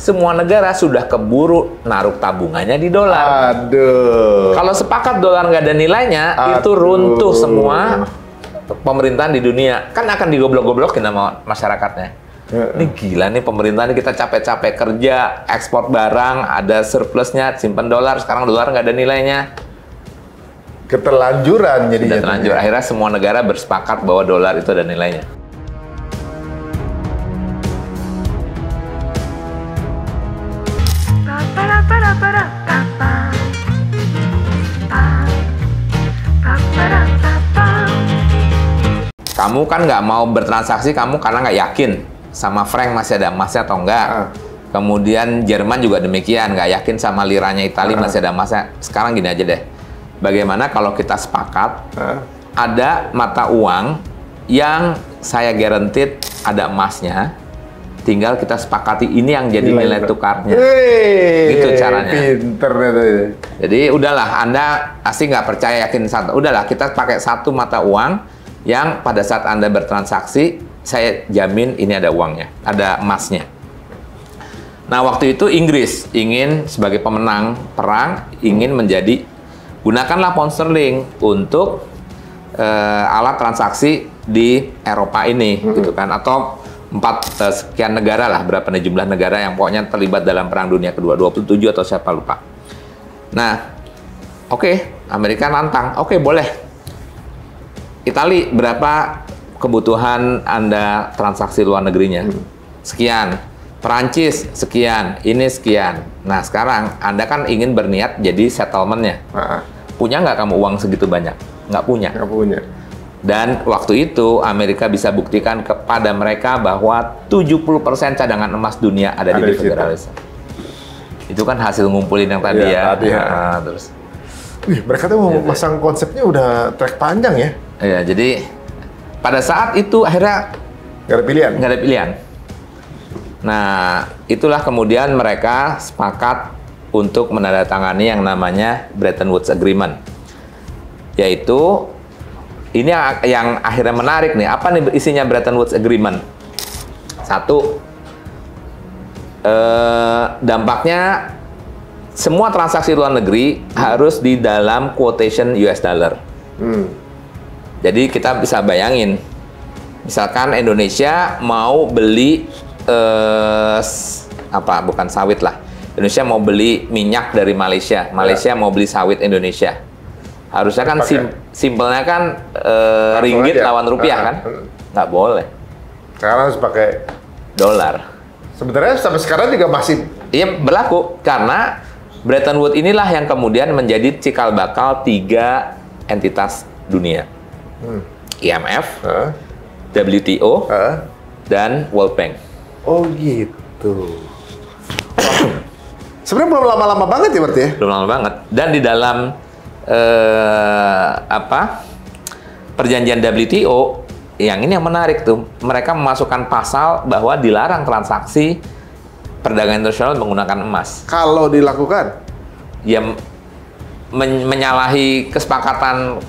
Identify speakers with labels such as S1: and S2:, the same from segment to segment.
S1: semua negara sudah keburu naruh tabungannya di dolar.
S2: Aduh.
S1: Kalau sepakat dolar nggak ada nilainya, itu runtuh semua pemerintahan di dunia. Kan akan digoblok-goblokin sama masyarakatnya. Ini gila nih pemerintah nih, kita capek-capek kerja, ekspor barang, ada surplusnya, simpan dolar, sekarang dolar nggak ada nilainya.
S2: Keterlanjuran jadinya.
S1: Sudah terlanjur. Akhirnya semua negara bersepakat bahwa dolar itu ada nilainya. Kamu kan nggak mau bertransaksi, kamu karena nggak yakin sama franc masih ada emasnya atau enggak. Kemudian Jerman juga demikian, nggak yakin sama liranya Italia masih ada emasnya. Sekarang gini aja deh, bagaimana kalau kita sepakat ada mata uang yang saya guaranteed ada emasnya, tinggal kita sepakati ini yang jadi nilai tukarnya. Gitu caranya.
S2: Pinter itu.
S1: Jadi udahlah, Anda pasti nggak percaya yakin satu. Udahlah, kita pakai satu mata uang yang pada saat Anda bertransaksi, saya jamin ini ada uangnya, ada emasnya. Nah, waktu itu Inggris ingin sebagai pemenang perang, ingin menjadi, gunakanlah pound sterling untuk alat transaksi di Eropa ini, gitu kan, atau sekian negara lah, berapa nih jumlah negara yang pokoknya terlibat dalam Perang Dunia Kedua, 27 atau siapa lupa. Nah, oke, Amerika nantang, oke boleh. Itali berapa kebutuhan Anda transaksi luar negerinya? Sekian. Perancis sekian, ini sekian. Nah, sekarang Anda kan ingin berniat jadi settlement-nya. Punya nggak kamu uang segitu banyak? Nggak punya.
S2: Nggak punya.
S1: Dan waktu itu Amerika bisa buktikan kepada mereka bahwa 70% cadangan emas dunia ada di Federal Reserve. Itu kan hasil ngumpulin yang tadi terus.
S2: Wih, mereka tuh mau masang konsepnya udah track panjang ya?
S1: Iya, jadi pada saat itu akhirnya
S2: nggak ada pilihan.
S1: Nggak ada pilihan. Nah, itulah kemudian mereka sepakat untuk menandatangani yang namanya Bretton Woods Agreement. Yaitu, ini yang akhirnya menarik nih. Apa nih isinya Bretton Woods Agreement? Satu, dampaknya semua transaksi luar negeri harus di dalam quotation US dollar. Jadi kita bisa bayangin, misalkan Indonesia mau beli bukan sawit lah. Indonesia mau beli minyak dari Malaysia, Malaysia mau beli sawit Indonesia. Harusnya kan simpelnya kan ringgit lawan rupiah kan? Nggak boleh.
S2: Sekarang harus pakai
S1: dolar.
S2: Sebenarnya sampai sekarang juga masih
S1: berlaku karena Bretton Woods inilah yang kemudian menjadi cikal bakal 3 entitas dunia. IMF, WTO, dan World Bank.
S2: Oh gitu. Sebenarnya belum lama-lama banget ya berarti ya?
S1: Belum lama banget. Dan di dalam perjanjian WTO, yang ini yang menarik tuh, mereka memasukkan pasal bahwa dilarang transaksi perdagangan internasional menggunakan emas.
S2: Kalau dilakukan?
S1: Ya menyalahi kesepakatan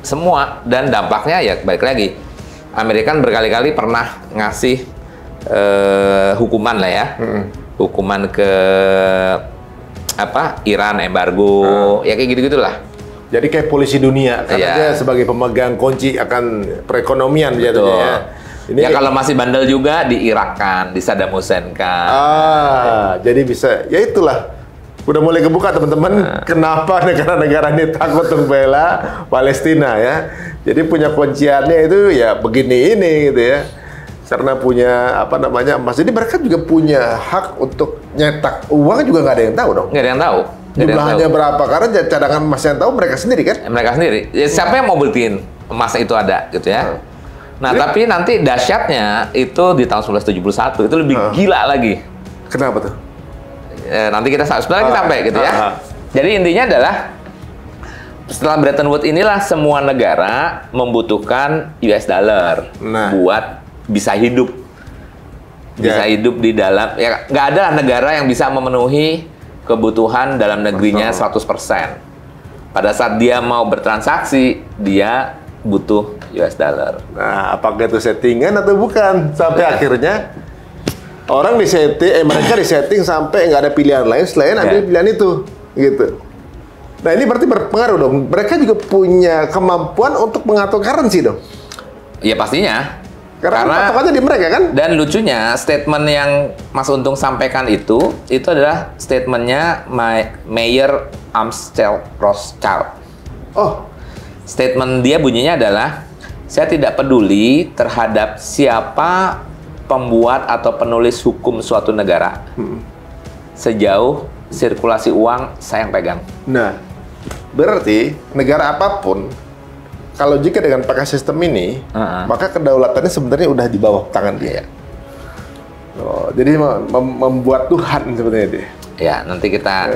S1: semua, dan dampaknya ya balik lagi. Amerika berkali-kali pernah ngasih hukuman lah ya, hukuman ke Iran, embargo, ya kayak gitu-gitulah.
S2: Jadi kayak polisi dunia, karena dia sebagai pemegang kunci akan perekonomian jatuhnya ya. Ini
S1: ya kalau masih bandel juga di Irak kan, di Saddam Hussein kan.
S2: Jadi bisa, ya itulah. Udah mulai kebuka teman-teman, kenapa negara-negara ini takut untuk bela Palestina ya. Jadi punya kunciannya itu ya begini ini gitu ya. Karena punya emas. Jadi mereka juga punya hak untuk nyetak uang, juga nggak ada yang tahu dong.
S1: Nggak ada yang tahu.
S2: Jumlahnya berapa? Karena cadangan emas yang tahu mereka sendiri kan?
S1: Mereka sendiri. Ya, siapa yang mau buktiin emas itu ada gitu ya? Nah, tapi nanti dahsyatnya itu di tahun 1971 itu lebih gila lagi.
S2: Kenapa tuh?
S1: Nanti kita sampai gitu ya. Jadi intinya adalah setelah Bretton Woods inilah semua negara membutuhkan US dollar buat bisa hidup. Bisa hidup di dalam, ya nggak ada negara yang bisa memenuhi kebutuhan dalam negerinya 100%. Pada saat dia mau bertransaksi, dia butuh US dollar.
S2: Nah, apakah itu settingan atau bukan? Sampai akhirnya Orang mereka disetting sampai nggak ada pilihan lain selain ambil pilihan itu, gitu. Nah ini berarti berpengaruh dong. Mereka juga punya kemampuan untuk mengatur currency dong.
S1: Ya pastinya.
S2: Karena patokannya di mereka kan.
S1: Dan lucunya statement yang Mas Untung sampaikan itu adalah statementnya Mayer Amschel Rothschild.
S2: Oh,
S1: statement dia bunyinya adalah, saya tidak peduli terhadap siapa pembuat atau penulis hukum suatu negara. Sejauh sirkulasi uang saya yang pegang.
S2: Nah, berarti negara apapun, kalau jika dengan pakai sistem ini, maka kedaulatannya sebenarnya udah di bawah tangan dia. Oh, jadi membuat Tuhan sebenarnya dia.
S1: Ya, nanti kita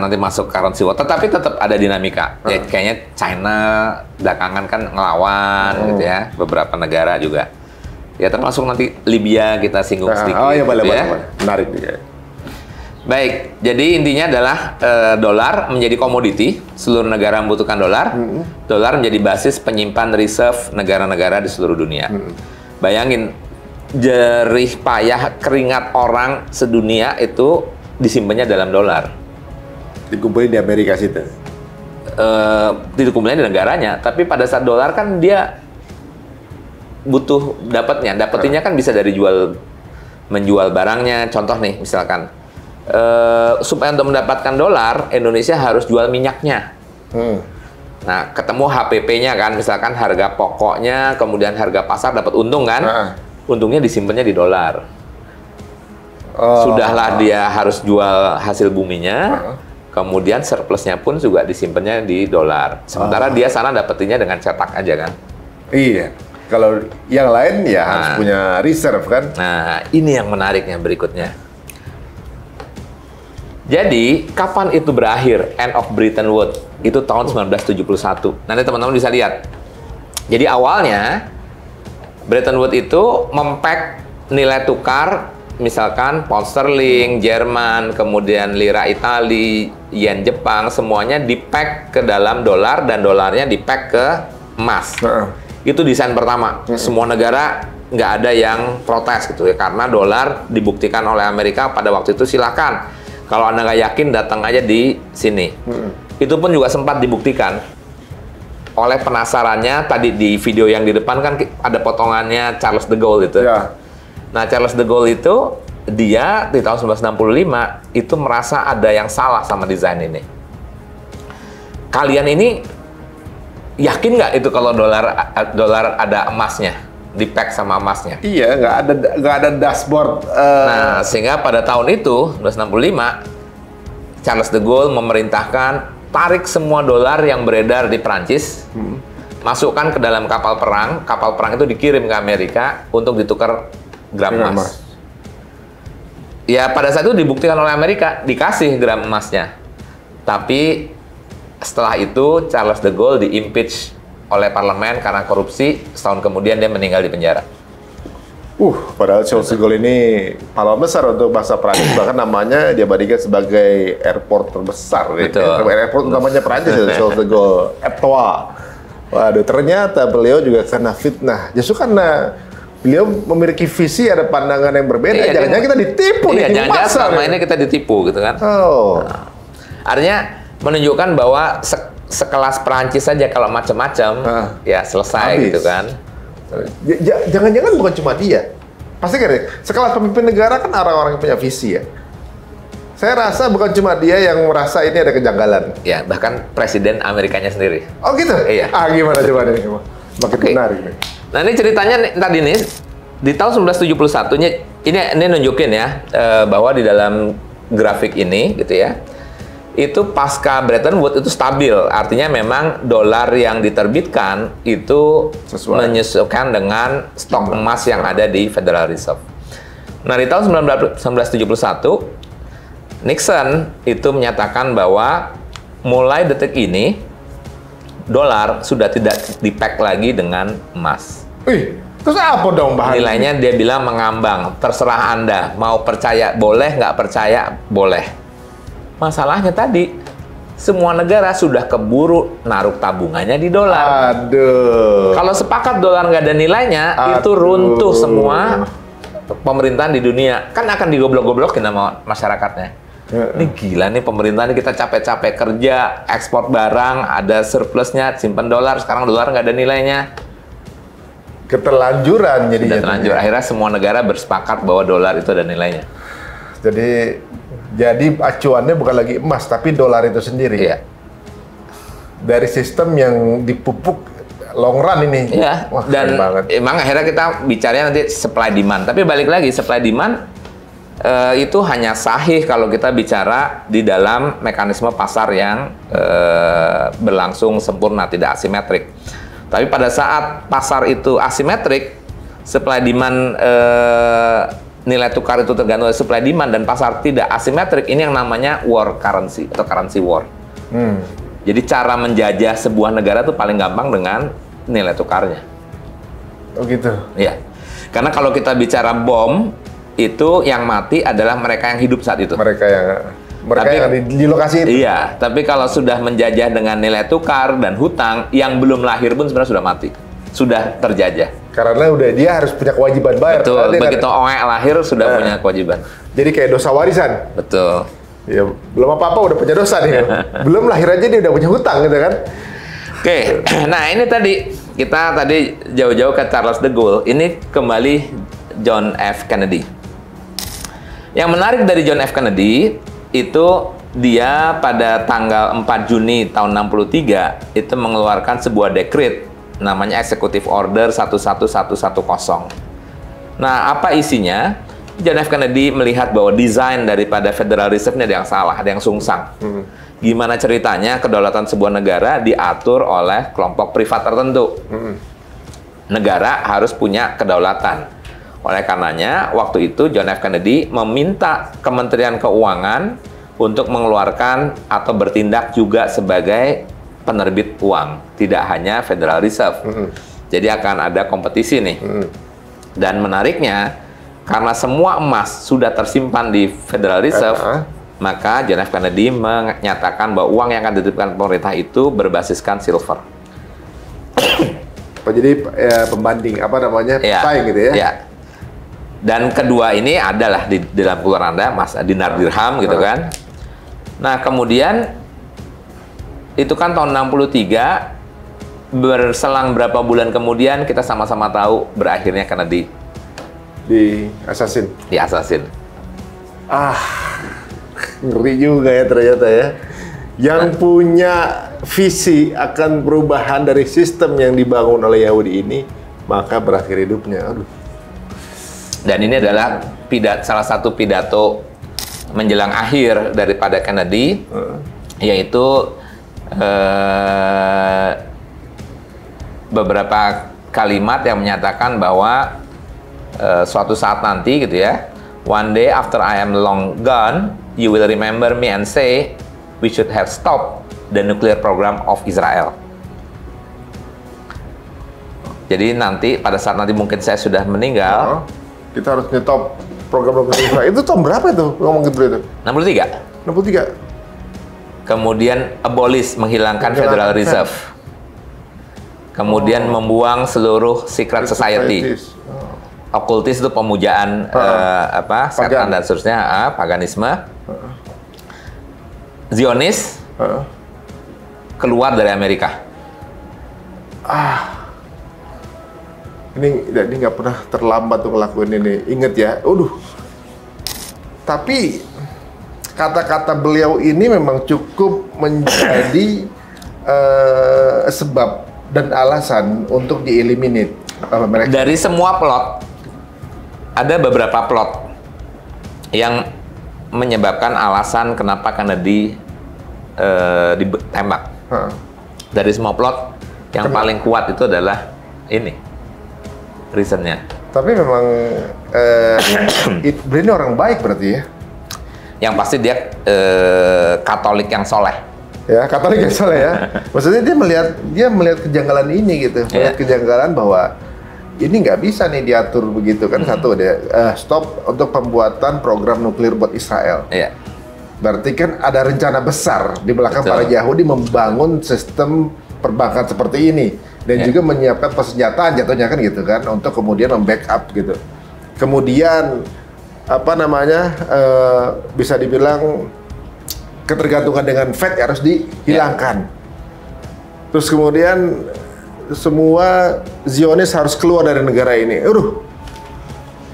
S1: nanti masuk currency war, tetapi tetap ada dinamika. Ya, kayaknya China belakangan kan ngelawan gitu ya, beberapa negara juga. Ya termasuk nanti Libya kita singgung sedikit.
S2: Oh iya, boleh,
S1: gitu ya.
S2: Menarik juga.
S1: Baik, jadi intinya adalah dolar menjadi komoditi, seluruh negara membutuhkan dolar. Dolar menjadi basis penyimpan reserve negara-negara di seluruh dunia. Bayangin, jerih payah keringat orang sedunia itu disimpannya dalam dolar.
S2: Dikumpulin di Amerika situ.
S1: Dikumpulin di negaranya, tapi pada saat dolar kan dia butuh dapetinnya kan bisa dari menjual barangnya. Contoh nih, misalkan supaya untuk mendapatkan dolar, Indonesia harus jual minyaknya. Nah, ketemu HPP-nya kan, misalkan harga pokoknya, kemudian harga pasar dapat untung kan, untungnya disimpannya di dolar. Sudahlah dia harus jual hasil buminya, kemudian surplusnya pun juga disimpannya di dolar. Sementara dia sana dapetinnya dengan cetak aja kan.
S2: Iya. Kalau yang lain ya harus punya reserve kan.
S1: Nah, ini yang menariknya berikutnya. Jadi, kapan itu berakhir? End of Bretton Woods. Itu tahun 1971. Nanti teman-teman bisa lihat. Jadi awalnya, Bretton Woods itu mempek nilai tukar, misalkan pound sterling, Jerman, kemudian lira Itali, yen Jepang, semuanya di-pack ke dalam dolar, dan dolarnya di-pack ke emas. Itu desain pertama. Semua negara nggak ada yang protes gitu ya, karena dolar dibuktikan oleh Amerika pada waktu itu, silakan. Kalau Anda nggak yakin, datang aja di sini. Itu pun juga sempat dibuktikan. Oleh penasarannya, tadi di video yang di depan kan ada potongannya Charles de Gaulle itu.
S2: Ya.
S1: Nah, Charles de Gaulle itu, dia di tahun 1965 itu merasa ada yang salah sama desain ini. Kalian ini yakin nggak itu kalau dolar ada emasnya, di-pack sama emasnya?
S2: Iya, nggak ada dashboard.
S1: Nah, sehingga pada tahun itu 1965 Charles de Gaulle memerintahkan tarik semua dolar yang beredar di Prancis, masukkan ke dalam kapal perang. Kapal perang itu dikirim ke Amerika untuk ditukar gram emas. Ya, pada saat itu dibuktikan oleh Amerika, dikasih gram emasnya. Tapi setelah itu Charles de Gaulle di-impeach oleh parlemen karena korupsi. Setahun kemudian dia meninggal di penjara.
S2: Padahal Charles de Gaulle ini pahlawan besar untuk bangsa Prancis. Bahkan namanya dia bandingkan sebagai airport terbesar.
S1: Betul.
S2: Airport utamanya Prancis itu Charles de Gaulle, Etoile. Waduh, ternyata beliau juga kena fitnah. Justru karena beliau memiliki visi, ada pandangan yang berbeda. Jangan-jangan kita ditipu nih.
S1: Jangan-jangan selama ini kita ditipu gitu kan. Nah, artinya menunjukkan bahwa sekelas Perancis saja kalau macam-macam ya selesai habis. Gitu kan.
S2: Jangan-jangan bukan cuma dia. Pasti kan sekelas pemimpin negara kan orang-orang yang punya visi ya. Saya rasa bukan cuma dia yang merasa ini ada kejanggalan.
S1: Ya, bahkan Presiden Amerikanya sendiri.
S2: Oh gitu?
S1: Iya.
S2: Gimana coba nih? Makin menarik nih.
S1: Nah, ini ceritanya tadi nih, di tahun 1971-nya, ini nunjukin ya, bahwa di dalam grafik ini gitu ya, itu pasca Bretton Woods itu stabil. Artinya memang dolar yang diterbitkan itu menyesuaikan dengan stok emas yang ada di Federal Reserve. Nah, di tahun 1971, Nixon itu menyatakan bahwa mulai detik ini, dolar sudah tidak di-pack lagi dengan emas.
S2: Terus apa dong bahannya?
S1: Nilainya dia bilang mengambang. Terserah Anda, mau percaya boleh, nggak percaya boleh. Masalahnya tadi, semua negara sudah keburu naruh tabungannya di dolar.
S2: Aduh.
S1: Kalau sepakat dolar nggak ada nilainya, itu runtuh semua. pemerintahan di dunia kan akan digoblok-goblokin sama masyarakatnya. Ini gila nih pemerintah nih, kita capek-capek kerja, ekspor barang, ada surplusnya, simpan dolar, sekarang dolar nggak ada nilainya.
S2: Keterlanjuran jadinya.
S1: Terlanjur. Akhirnya semua negara bersepakat bahwa dolar itu ada nilainya.
S2: Jadi acuannya bukan lagi emas, tapi dolar itu sendiri.
S1: Iya.
S2: Dari sistem yang dipupuk long run ini.
S1: Iya.
S2: Wah,
S1: dan
S2: banget.
S1: emang akhirnya kita bicaranya nanti supply demand. Tapi balik lagi, supply demand itu hanya sahih kalau kita bicara di dalam mekanisme pasar yang berlangsung sempurna, tidak asimetrik. Tapi pada saat pasar itu asimetrik, supply demand, nilai tukar itu tergantung dari supply demand, dan pasar tidak asimetrik, ini yang namanya war currency atau currency war. Jadi cara menjajah sebuah negara itu paling gampang dengan nilai tukarnya.
S2: Oh gitu?
S1: Iya. Karena kalau kita bicara bom, itu yang mati adalah mereka yang hidup saat itu.
S2: Mereka yang ada di lokasi itu.
S1: Iya, tapi kalau sudah menjajah dengan nilai tukar dan hutang, yang belum lahir pun sebenarnya sudah mati, sudah terjajah.
S2: Karena dia harus punya kewajiban bayar.
S1: Betul, begitu OE lahir sudah punya kewajiban.
S2: Jadi kayak dosa warisan.
S1: Betul.
S2: Ya, belum apa-apa udah punya dosa nih. Belum lahir aja dia udah punya hutang gitu kan.
S1: Oke, nah ini tadi kita jauh-jauh ke Charles de Gaulle, ini kembali John F. Kennedy. Yang menarik dari John F. Kennedy itu dia pada tanggal 4 Juni tahun 63 itu mengeluarkan sebuah dekret namanya Executive Order 11110. Nah, apa isinya? John F. Kennedy melihat bahwa desain daripada Federal Reserve ini ada yang salah, ada yang sungsang. Gimana ceritanya kedaulatan sebuah negara diatur oleh kelompok privat tertentu. Negara harus punya kedaulatan. Oleh karenanya, waktu itu John F. Kennedy meminta Kementerian Keuangan untuk mengeluarkan atau bertindak juga sebagai penerbit uang, tidak hanya Federal Reserve. Jadi akan ada kompetisi nih. Dan menariknya, karena semua emas sudah tersimpan di Federal Reserve, maka John F. Kennedy menyatakan bahwa uang yang akan dititipkan pemerintah itu berbasiskan silver.
S2: Jadi pembanding, apa namanya, pesaing gitu ya? Iya.
S1: Dan kedua ini adalah di dalam keluaran Anda, Mas, dinar dirham gitu kan. Nah, kemudian itu kan tahun 63, berselang berapa bulan kemudian kita sama-sama tahu berakhirnya Kennedy
S2: di assassin. Ngeri juga ya ternyata ya. Yang punya visi akan perubahan dari sistem yang dibangun oleh Yahudi ini, maka berakhir hidupnya. Aduh.
S1: Dan ini adalah salah satu pidato menjelang akhir daripada Kennedy, yaitu beberapa kalimat yang menyatakan bahwa suatu saat nanti gitu ya, one day after I am long gone, you will remember me and say we should have stopped the nuclear program of Israel. Jadi nanti pada saat nanti mungkin saya sudah meninggal,
S2: kita harus nyetop program Israel. Itu tahun berapa itu ngomong gitu itu? 63.
S1: Kemudian abolish, menghilangkan Federal Reserve. Kemudian membuang seluruh secret society. Okultis itu pemujaan setan dan seterusnya, paganisme. Zionis keluar dari Amerika.
S2: Ini nggak pernah terlambat tuh ngelakuin ini. Ingat ya, Tapi kata-kata beliau ini memang cukup menjadi sebab dan alasan untuk dieliminate mereka.
S1: Dari semua plot, ada beberapa plot yang menyebabkan alasan kenapa Kennedy ditembak. Dari semua plot, yang paling kuat itu adalah ini reasonnya.
S2: Tapi memang ini orang baik berarti ya?
S1: Yang pasti dia Katolik yang soleh.
S2: Ya, Katolik yang soleh ya. Maksudnya dia melihat kejanggalan ini gitu, melihat kejanggalan bahwa ini nggak bisa nih diatur begitu kan. Satu dia stop untuk pembuatan program nuklir buat Israel.
S1: Iya.
S2: Berarti kan ada rencana besar di belakang para Yahudi membangun sistem perbankan seperti ini dan juga menyiapkan persenjataan jatuhnya kan gitu kan untuk kemudian membackup gitu. kemudian apa namanya bisa dibilang ketergantungan dengan Fed harus dihilangkan. Terus kemudian semua Zionis harus keluar dari negara ini.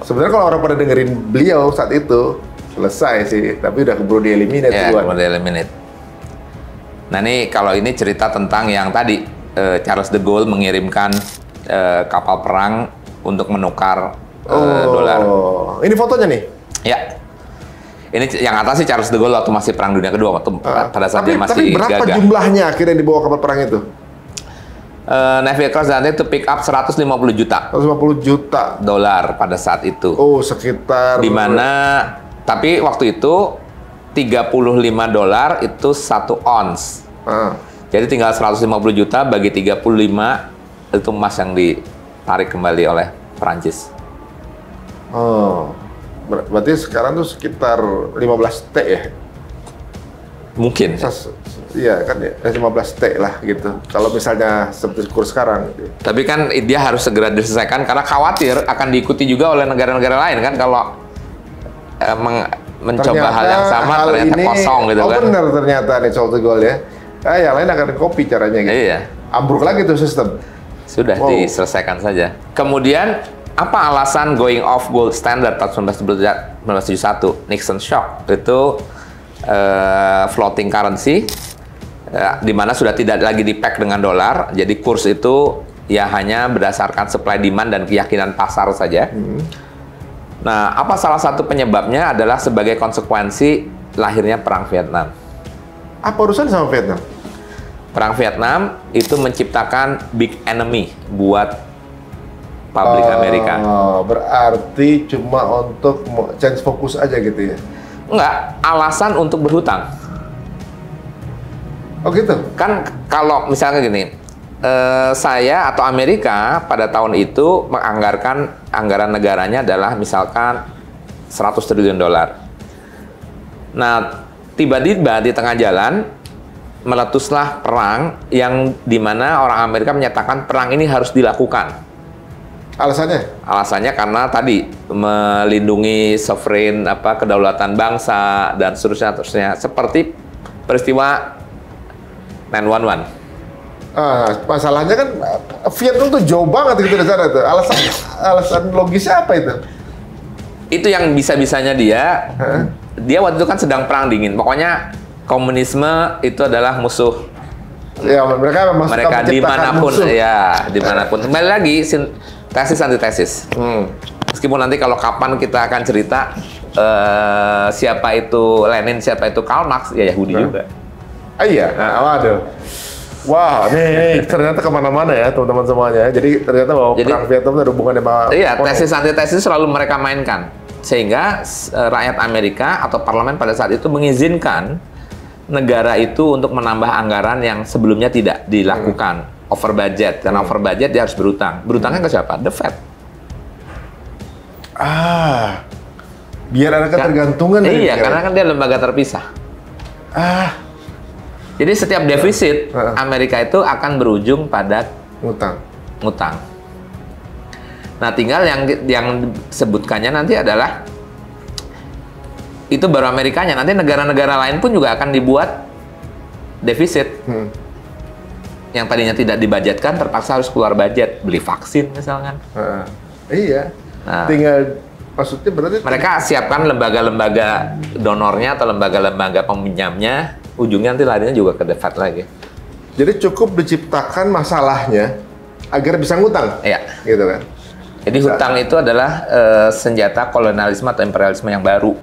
S2: Sebenarnya kalau orang pada dengerin beliau saat itu selesai sih, tapi udah keburu di-eliminate duluan.
S1: Keburu di-eliminate. Nah ini kalau ini cerita tentang yang tadi Charles de Gaulle mengirimkan kapal perang untuk menukar dolar.
S2: Ini fotonya nih?
S1: Ya. Ini yang atas sih Charles de Gaulle waktu masih Perang Dunia Kedua, waktu pada saat dia masih
S2: tapi berapa
S1: gagah.
S2: jumlahnya akhirnya dibawa kapal perang itu?
S1: Navy Cross dan itu pick up 150 juta.
S2: 150 juta
S1: dolar pada saat itu.
S2: Oh, sekitar.
S1: Dimana, tapi waktu itu $35 itu 1 ons. Jadi tinggal 150 juta bagi 35 itu emas yang ditarik kembali oleh Perancis.
S2: Oh. Berarti sekarang tuh sekitar 15 T ya?
S1: Mungkin.
S2: Iya kan ya, 15 T lah gitu. Kalau misalnya seperti kurs sekarang. Gitu.
S1: Tapi kan dia harus segera diselesaikan karena khawatir akan diikuti juga oleh negara-negara lain kan kalau mencoba
S2: ternyata
S1: hal yang sama ternyata
S2: ini,
S1: kosong gitu kan.
S2: benar ternyata nih Charles de Gaulle ya. Yang lain akan copy caranya gitu.
S1: Iya.
S2: Ambruk lagi tuh sistem.
S1: Sudah diselesaikan saja. Kemudian apa alasan going off gold standard tahun 1971? Nixon shock itu floating currency di mana sudah tidak lagi di-peg dengan dolar, jadi kurs itu ya hanya berdasarkan supply demand dan keyakinan pasar saja. Nah, apa salah satu penyebabnya adalah sebagai konsekuensi lahirnya Perang Vietnam.
S2: Apa urusan sama Vietnam?
S1: Perang Vietnam itu menciptakan big enemy buat publik Amerika.
S2: Berarti cuma untuk change fokus aja gitu ya?
S1: Enggak, alasan untuk berhutang.
S2: Oh gitu?
S1: Kan kalau misalnya gini, saya atau Amerika pada tahun itu menganggarkan anggaran negaranya adalah misalkan 100 triliun dolar. Nah, tiba-tiba di tengah jalan meletuslah perang yang dimana orang Amerika menyatakan perang ini harus dilakukan.
S2: Alasannya?
S1: Alasannya karena tadi melindungi sovereign kedaulatan bangsa dan seterusnya seperti peristiwa 9/11.
S2: Masalahnya kan Vietnam tuh jauh banget gitu dari sana tuh. Alasan logisnya apa itu?
S1: Itu yang bisa-bisanya dia. Dia waktu itu kan sedang perang dingin. Pokoknya komunisme itu adalah musuh.
S2: Ya, mereka memang
S1: mereka dimanapun musuh. Ya, dimanapun. Kembali lagi tesis antitesis. Meskipun nanti kalau kapan kita akan cerita siapa itu Lenin, siapa itu Karl Marx, ya Yahudi juga.
S2: Iya, waduh. Wah, nih ternyata kemana-mana ya teman-teman semuanya. Jadi ternyata bahwa perang Vietnam ada hubungannya sama.
S1: Iya, tesis antitesis selalu mereka mainkan. Sehingga rakyat Amerika atau parlemen pada saat itu mengizinkan negara itu untuk menambah anggaran yang sebelumnya tidak dilakukan. Over budget. Karena over budget dia harus berutang. Berutangnya ke siapa? The Fed.
S2: Biar ada ketergantungan.
S1: Iya, karena kan dia lembaga terpisah. Jadi setiap defisit Amerika itu akan berujung pada ngutang. Nah, tinggal yang disebutkannya nanti adalah itu baru Amerikanya. Nanti negara-negara lain pun juga akan dibuat defisit. Yang tadinya tidak dibudgetkan terpaksa harus keluar budget, beli vaksin misalkan.
S2: Iya.
S1: Nah,
S2: tinggal maksudnya berarti
S1: mereka siapkan lembaga-lembaga donornya atau lembaga-lembaga peminjamnya, ujungnya nanti larinya juga ke The Fed lagi.
S2: Jadi cukup diciptakan masalahnya agar bisa ngutang.
S1: Iya.
S2: Gitu kan.
S1: Jadi hutang itu adalah senjata kolonialisme atau imperialisme yang baru.